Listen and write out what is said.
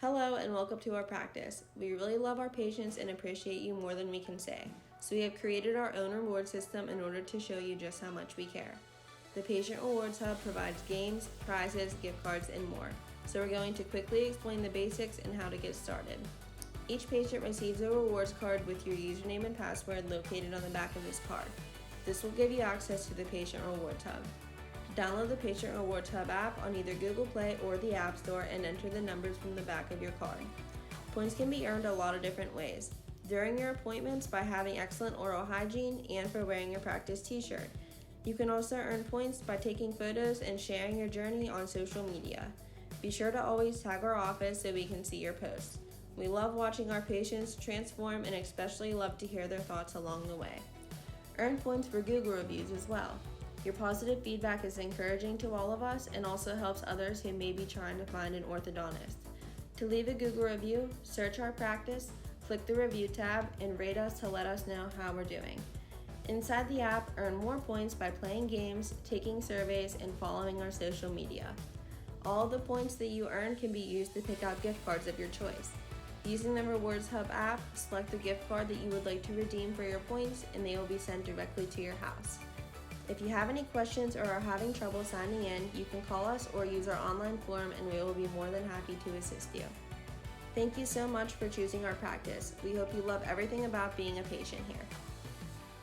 Hello and welcome to our practice. We really love our patients and appreciate you more than we can say, so we have created our own reward system in order to show you just how much we care. The Patient Rewards Hub provides games, prizes, gift cards, and more, so we're going to quickly explain the basics and how to get started. Each patient receives a rewards card with your username and password located on the back of this card. This will give you access to the Patient Rewards Hub. Download the Patient Rewards Hub app on either Google Play or the App Store and enter the numbers from the back of your card. Points can be earned a lot of different ways. During your appointments by having excellent oral hygiene and for wearing your practice t-shirt. You can also earn points by taking photos and sharing your journey on social media. Be sure to always tag our office so we can see your posts. We love watching our patients transform and especially love to hear their thoughts along the way. Earn points for Google reviews as well. Your positive feedback is encouraging to all of us and also helps others who may be trying to find an orthodontist. To leave a Google review, search our practice, click the review tab, and rate us to let us know how we're doing. Inside the app, earn more points by playing games, taking surveys, and following our social media. All of the points that you earn can be used to pick out gift cards of your choice. Using the Rewards Hub app, select the gift card that you would like to redeem for your points, and they will be sent directly to your house. If you have any questions or are having trouble signing in, you can call us or use our online form and we will be more than happy to assist you. Thank you so much for choosing our practice. We hope you love everything about being a patient here.